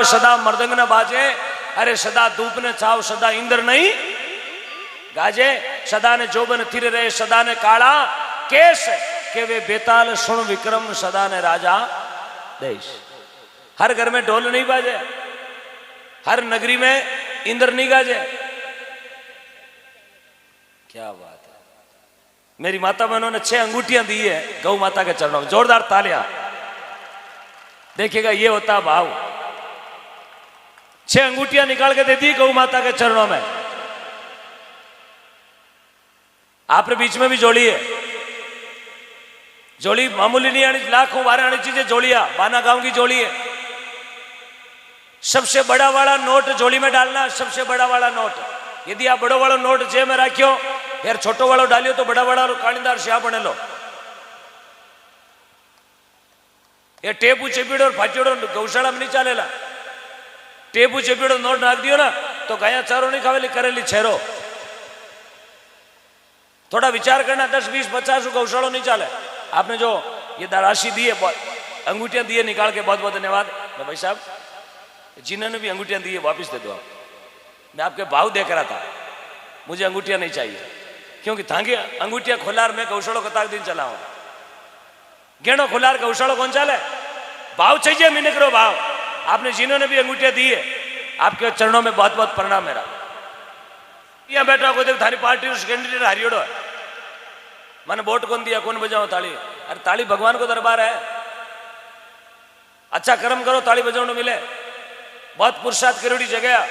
सदा मृदंग न बाजे, अरे सदा धूप ने छाव सदा इंद्र नहीं गाजे, सदा ने जोबन थिर रहे सदा ने काला केस, के वे बेताल सुन विक्रम सदा ने राजा देश। हर घर में ढोल नहीं बाजे, हर नगरी में इंद्र नहीं गाजे। क्या बात है। मेरी माता बहनों ने 6 अंगूठियां दी है गौ माता के चरणों में, जोरदार तालियां। देखिएगा ये होता भाव। 6 अंगूठियां निकाल के दे दी गौ माता के चरणों में। आपने बीच में भी जोड़ी है, जोड़ी मामूली नहीं आनी, लाखों 12 आनी चीजें जोड़िया, बाना गांव की जोड़ी है। सबसे बड़ा वाला नोट जोड़ी में डालना, सबसे बड़ा वाला नोट। यदि आप बड़ो वाला नोट जेब में रखियो यार, छोटो वाला डालियो तो बड़ा बड़ा कालीदार श्या बने लो। ये टेपू चेपीड़ो और फाटीड़ो गौशाला में नहीं चलेला। टेपू चेपीड़ो नोट नाख दियो ना तो गाया चारो नहीं खावेली, करेली छेरो। थोड़ा विचार करना, 10 20 50 गौशालों नहीं चले। आपने जो ये राशि दी है, अंगूठियां दी है निकाल के, बहुत बहुत धन्यवाद भाई साहब। जिन्होंने भी अंगूठियां दी है वापस दे दो आप। मैं आपके भाव देख रहा था, मुझे अंगूठियां नहीं चाहिए, क्योंकि थांगे अंगूठियां खुलार में गौशालों का ताक दिन चला हूं। गेणो खुलार गौशालों कौन चाले, भाव चाहिए मैंने करो भाव। आपने जिन्होंने भी अंगूठियां दी है, आपके चरणों में बहुत बहुत प्रणाम मेरा। यहाँ बैठा को देख थारी पार्टी कैंडिडेट हरियोड़ो है, मैंने वोट कौन दिया, कौन बजाओ ताली। अरे ताली भगवान को दरबार है, अच्छा कर्म करो ताली बजाने मिले। बहुत पुरुषार्थ करोड़ी जगह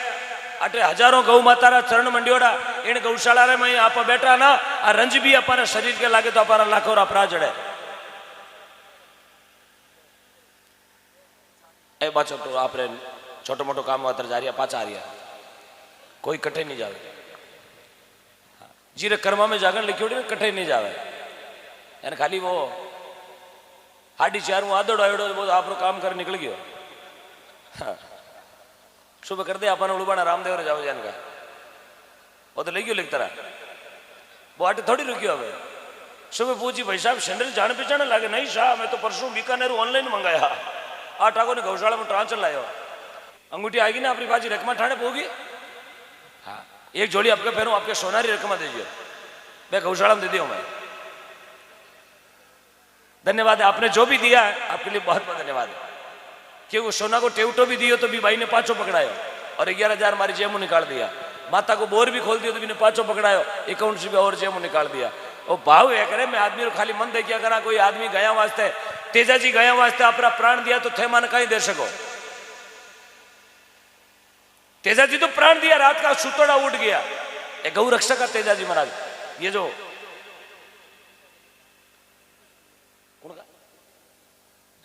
अटे हजारों गौ माता चरण मंडियोड़ा इन गौशाला रे में आप बैठा ना, आ रंज भी अपना शरीर के लागे तो अपना लाखों अपराध जड़े। ए बाचो तो आप छोटो मोटो काम वातर जा रही है, पाचा आ रही है, कोई कटे नहीं जावे। जीरे कर्मा में जागरण लिखी उड़ी कटे नहीं जावे, यानी खाली वो 4:30 आदड़ो आयोड़ो वो आपरो काम कर निकल गयो। हाँ। सुबह कर दे अपन उड़बाना रामदेव रे जाओ जान का, वो तो ले गयो लिखता रहा, वो आटे थोड़ी रुकियो। अब सुबह पूछी भाई साहब सैंडल जान पहचान लगे, नहीं साहब मैं तो परसों बीकानेर ऑनलाइन मंगाया, 8 आगो ने गौशाला में ट्रांसफर लायो। अंगूठी आएगी ना अपनी बाजी रकमा ठाणे पोगी। हाँ, एक जोड़ी आपके पैरों आपके सोनारी रकमा दीजिए, मैं गौशाला में दे दियो मैं। धन्यवाद है, आपने जो भी दिया है आपके लिए बहुत बहुत धन्यवाद है। क्योंकि सोना को टेवटो भी दियो तो भी भाई ने 5 पकड़ायो और 11,000 हमारी जेब में निकाल दिया। माता को बोर भी खोल दियो तो भी ने 5 पकड़ायो, अकाउंट से भी और जेब में निकाल दिया। और भाव है करे मैं आदमी खाली मन देखिया करा, कोई आदमी गया वास्ते तेजा जी गया वास्ते अपना प्राण दिया तो थे मन कहीं दे सको। तेजा जी तो प्राण दिया, रात का सुतोड़ा उठ गया, एक गौ रक्षक का तेजा जी महाराज। ये जो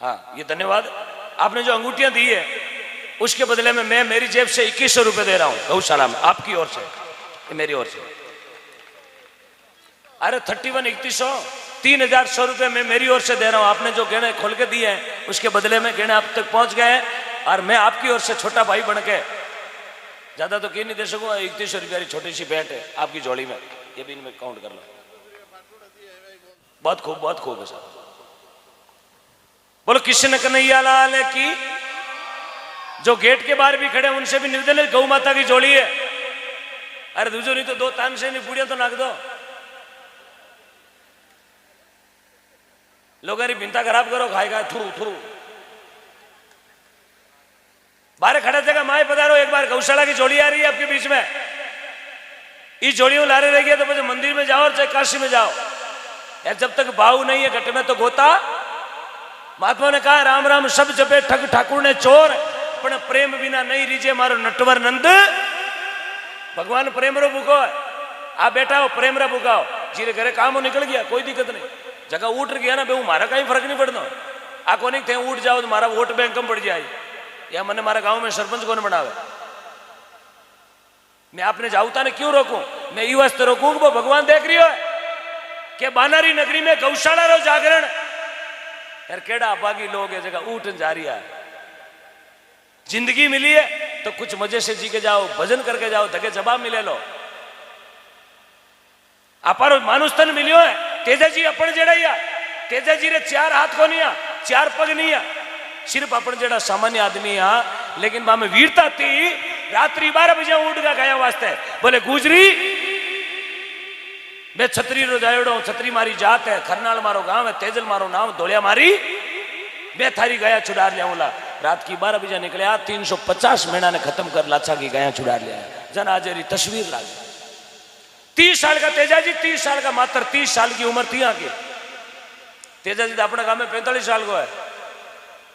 हाँ ये धन्यवाद, आपने जो अंगूठियां दी है उसके बदले में मैं मेरी जेब से 2100 रुपए दे रहा हूं गौशाला में, आपकी ओर से, मेरी ओर से। अरे 31 3100 3100 रुपए मैं मेरी ओर से दे रहा हूं। आपने जो गहने खोल के दिए हैं उसके बदले में गहने आप तक पहुंच गए हैं और मैं आपकी ओर से छोटा भाई बन के, ज्यादा तो क्यों नहीं दे सकूंगा, 3100 रुपये छोटी सी भेंट है आपकी जोड़ी में, ये भी इनमें काउंट कर लो। बहुत खूब, बहुत खूब है साहब। बोलो कृष्ण कन्हैया लाल की। जो गेट के बाहर भी खड़े उनसे भी निवेदन है, गौ माता की जोड़ी है। अरे दूसरो नहीं तो 2 तानसे नहीं पूड़ियां तो नाक दो। लोग भिंता खराब करो, खाएगा थुरू थुरू। बाहर खड़ा जगह माए पधारो, एक बार गौशाला की जोड़ी आ रही है आपके बीच में। इस जोड़ियों लारे रह गया तो मुझे मंदिर में जाओ और चाहे काशी में जाओ, यार जब तक भाव नहीं है घट में तो गोता। महात्मा ने कहा राम राम सब जपे ठग ठाकुर ने चोर, पण प्रेम बिना नहीं रीजे मारो नटवर नंद। भगवान प्रेम रो भूखो है, आप बैठा हो प्रेम रा भूखाओ। जीरे घरे काम हो निकल गया कोई दिक्कत नहीं, जगह उठ गया ना बेहू मारा कहीं फर्क नहीं पड़ना। आ को नहीं थे उठ जाओ तो मारा वोट बैंक कम पड़ जाए, या मैंने मारा गांव में सरपंच को बनावे। मैं आपने जाऊता ने क्यों रोकूं, मैं ये वास्ते रोकूं वो भगवान देख रही हो कि बानारी नगरी में गौशाला रो जागरण। यार केड़ा अभागी लोग है जगह उठ जा रही है। जिंदगी मिली है तो कुछ मजे से जी के जाओ, भजन करके जाओ, धके जवाब मिले लो। अपारो मानुष तन मिलियो है, तेजा जी अपन जेड़ा, तेजा जी रे 4 हाथ को नहीं, 4 पग नहीं, सिर्फ अपन जेड़ा सामान्य आदमी लेकिन बा में वीरता थी। रात्रि 12 बजे उठ गया वास्ते बोले गुजरी बे छतरी रो जायोड़ो, छतरी मारी जात है, खरनाल मारो गांव है, तेजल मारो नाम, धोलिया मारी बे थारी गया छुड़ा लिया। बोला रात की 12 बजे निकले, 350 महीना ने खत्म कर लाचा की गया छुड़ा लिया। जन आजेरी तस्वीर लागे। 30 साल का तेजाजी, 30 साल का मात्र 30 साल की उम्र थी की। तेजाजी तो अपने गांव में 45 साल को है।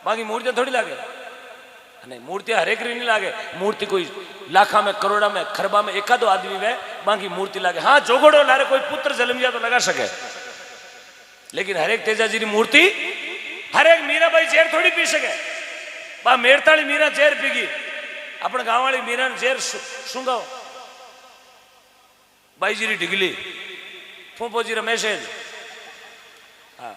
बाकी मूर्तियां थोड़ी लागे, नहीं मूर्तियां हरेक री नहीं लागे। मूर्ति कोई लाखा में, करोड़ा में, खरबा में एकादो आदमी वे बाकी मूर्ति लागे। हाँ जोगड़ो लारे कोई पुत्र जन्म गया तो लगा सके, लेकिन हरेक तेजाजी की मूर्ति, हरेक मीराबाई जेर थोड़ी पी सके। बा मेरताली मीरा जेर पीगी, अपने गांव वाली मीरा जेर सूंगाओ। By ji ढिगली, फूफो ji message. हाँ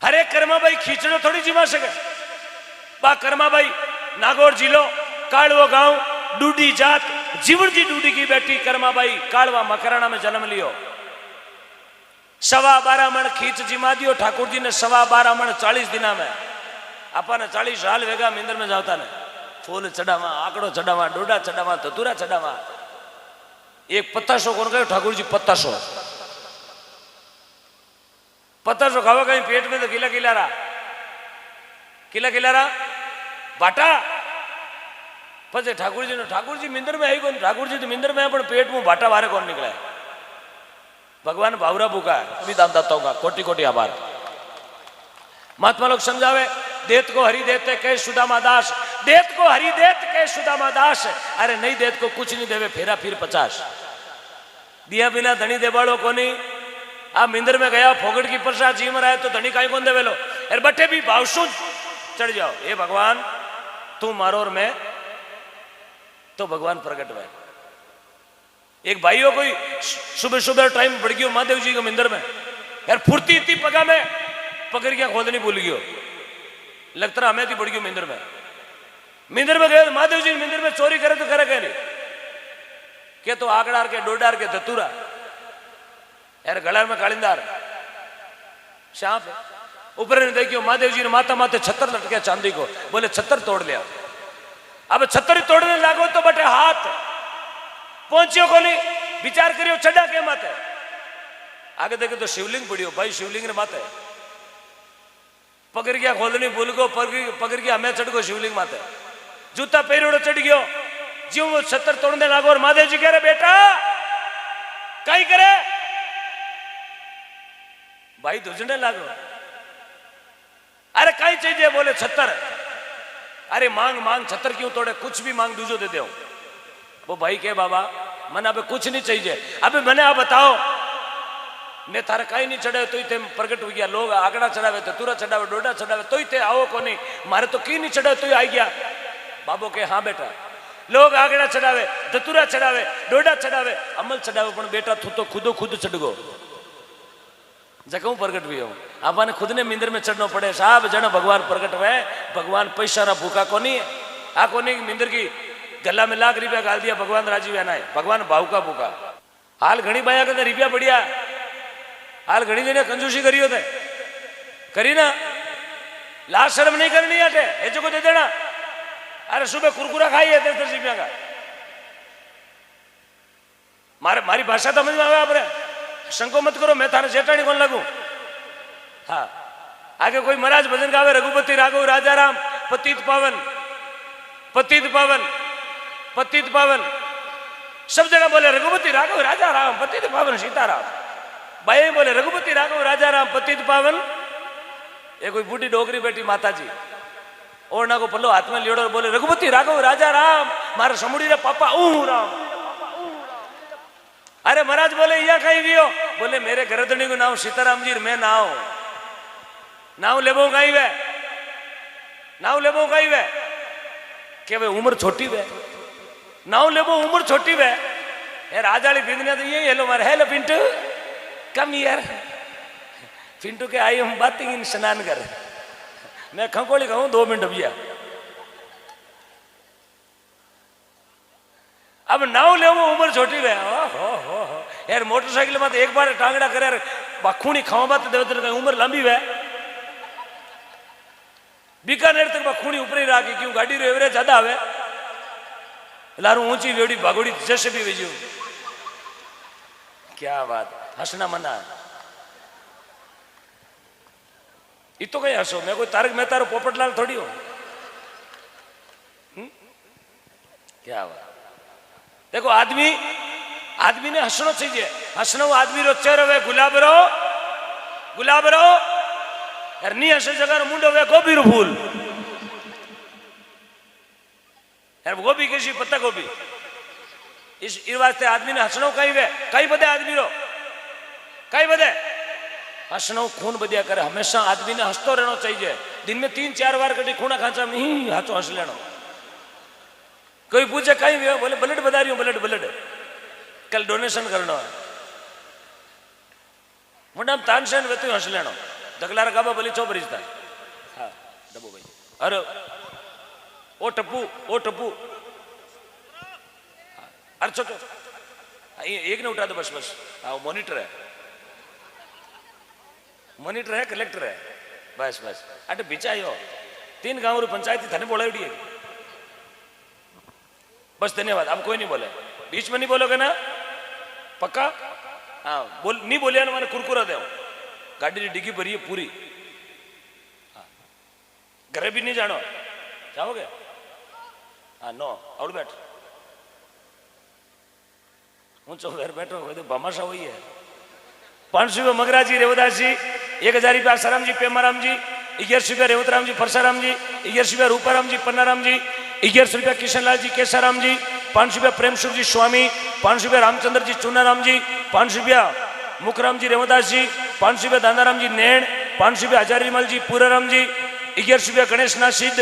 हरेक कर्माबाई खींचड़ो थोड़ी जीवा सके। बा कर्माबाई नागौर जिलो कालवा गांव डूडी जात जीवन जी डूडी की बेटी कर्माबाई कालवा मकराना में जन्म लियो। 12.25 मण खींच जिमा दियो ठाकुर जी ने। 12.25 मण 40 दिना में अपन 40 साल वेगा मिंदर में जाता ने। फूल चढ़ावा, आकड़ो चढ़ावा, डोडा चढ़ावा, धतूरा चढ़ावा। एक पत्ताशो कौन कहे ठाकुर जी? पत्ताशो, पत्ताशो खावा कहीं पेट में तो किला किला रहा, किला किला रहा बाटा। पचे ठाकुर जी ने, ठाकुर जी मिंदर में है कौन? ठाकुर जी तो मिंदर में है पर पेट में बाटा बारे कौन निकला है? भगवान भावरा भूखा है। सभी दान दाताओं का कोटि कोटि आभार। महात्मा लोग समझावे, देत को हरि देते कह सुदामा दास, देत को हरि देत कह सुदामा दास। अरे नहीं देत को कुछ नहीं देवे, फेरा फिर 50 दिया बिना धनी देवाड़ो को नहीं। आप मिंदर में गया फोगड़ की प्रसाद जी में रहे तो धनी काई कौन देवे लो? अरे बटे भी भावसु चढ़ जाओ। हे भगवान तू मारो और मैं तो भगवान प्रकट हुए। एक भाइयों कोई सुबह सुबह टाइम बढ़ गयो महादेव जी के मिंदर में, यार फुर्ती इतनी पगा में पकड़ क्या खोदनी भूल गयो। लगता हमें थी बढ़ गयो मिंदर में। मिंदर में गए महादेव जी मिंदर में चोरी करे तो करे नहीं के तो आकड़ार के डोडार के धतूरा, यार गलार में कालिंदार सांप है। ऊपर ने देखियो महादेव जी ने माथा माथे छत्तर लटके चांदी को, बोले छत्तर तोड़ लिया। अब छत्तर तोड़ने लागो तो बटे हाथ पहुंचियो को नहीं, विचार करियो चढ़ा के माथे। आगे देखे तो शिवलिंग पड़ियो, भाई शिवलिंग ने माथे पकड़ गया खोलनी भूल गो, पकड़ गया हमें चढ़ गो शिवलिंग माथे। जूता पैरोड़ो चढ़ गयो, ज्यों वो छत्तर तोड़ने लागो और महादेव जी कह रहे बेटा कहीं करे भाई दुजने लागो। अरे कहीं चाहिए? बोले छत्तर। अरे मांग मांग, छत्तर क्यों तोड़े? कुछ भी मांग दूजो दे दो। वो भाई के बाबा मैंने अबे कुछ नहीं चाहिए, अबे मैंने आप बताओ ने थारे कहीं नहीं चढ़े तो थे प्रकट हो गया। लोग आगड़ा चढ़ावे, धतूरा चढ़ावे, डोडा चढ़ावे तो थे आओ को नहीं, मारे तो की नहीं चढ़े तो आई गया। बाबो के हाँ बेटा, लोग आगड़ा चढ़ावे, धतूरा चढ़ावे, डोडा चढ़ावे, अमल चढ़ावे, पर बेटा तू तो खुदो खुद चढ़ गो। जगह प्रकट भी हो आपने खुद ने मिंदर में चढ़ना पड़े साहब। जन भगवान प्रकट हुए, भगवान पैसा ना भूखा को नहीं आ को नहीं। मिंदर की गला में लाख रुपया गाल दिया, भगवान राजी हुआ ना है, भगवान भाव का भूखा। हाल घनी बाया कहते रुपया बढ़िया, हाल घनी लेने कंजूसी करी होते करी ना, लाज शर्म नहीं करनी आटे ऐसे को दे देना। अरे सुबह कुरकुरा खाई है 10-10 रुपया का। मारी भाषा समझ में आवे आपने? शंको मत करो, मैं थाने जेठानी कौन लगू। हाँ आगे कोई महाराज भजन गावे, रघुपति राघव राजा राम पतित पावन, पतित पावन, पतित पावन। सब जगह बोले रघुपति राघव राजा राम पतित पावन सीताराम। भाई बोले रघुपति राघव राजा राम पतित पावन। ये कोई बूढ़ी डोगरी बेटी माता जी और ना को पल्लो हाथ में लियोड़ो, बोले रघुपति राघव राजा राम मारे समुड़ी रे पापा ऊ राम। अरे महाराज बोले या कहीं गयो? बोले मेरे गरदनी को नाम सीताराम जी, मैं नाव लेबो कहीं वे, नाव लेबो कहीं वे के वे उम्र छोटी वे, नाव लेबो उम्र छोटी वे। यार आजाली बिंदने तो ये हेलो मारे, हेलो पिंटू कम यार। पिंटू के आई हम बातें स्नान कर, मैं खंकोली कहूँ 2 मिनट भैया। अब नाव ले वो उम्र छोटी वे। हो यार मोटरसाइकिल में तो एक बार टांगड़ा करे खूनी खावा बात देवतर उम्र लंबी वे। बीकानेर तक खूणी ऊपरी राखी क्यों गाड़ी रो एवरेज ज्यादा आवे लारू ऊंची वेड़ी भागोड़ी जैसे भी वेजू क्या बात हंसना मना ये तो कहीं हंसो मैं कोई तारक मेहता रो पोपटलाल थोड़ी हो क्या बात देखो आदमी ने हंसना चाहिए हंसनो आदमी रो चेहरो वे गुलाब रो यार नी हंसे जगह मुंडो वे गोभी रो फूल यार गोभी कैसी पत्ता गोभी इस वास्ते आदमी ने हंसनो कहीं बदे आदमी रो कहीं बदे हंसनो खून बदिया करे हमेशा आदमी ने हंसतो रहना चाहिए दिन में 3-4 बार कभी खूना खांचा में ही हाथों हंस लेना कोई पूछे कहीं भी बोले ब्लड बता रही हूँ ब्लड कल डोनेशन करना है मोटा तानसेन वे तो हंस लेना दगला रखा बोली चो बरीजता हाँ डबो भाई अरे ओ टप्पू अरे चो एक ने उठा दो बस हाँ मॉनिटर है कलेक्टर है बस अटे बिचायो 3 गांव पंचायत थाने बोलावड़ी है बस धन्यवाद अब कोई नहीं बोले बीच में नहीं बोलोगे ना पक्का हाँ नहीं बोलिया ना मैंने कुरकुरा दे गाड़ी डिग्गी भरी है पूरी हाँ घरे भी नहीं जानो जाओगे हाँ नो और बैठ ऊंचो घर बैठो तो भामाशा हुई है 500 रुपये मगराज जी रेवदास जी 1000 रुपया आसाराम जी पेमाराम जी 1100 रुपया रेवतराम जी परसाराम जी 1100 रुपया रूपाराम जी पन्नाराम जी 1100 रुपया किशनलाल जी केसाराम जी 500 रुपया प्रेमसुख जी स्वामी 500 रुपया रामचंद्र जी चूनाराम जी 500 रुपया मुखराम जी रेवदास जी 500 रुपया दानाराम जी नैण 500 रुपया हजारीमल जी पूराराम जी 1100 रुपया गणेश नाथ सिद्ध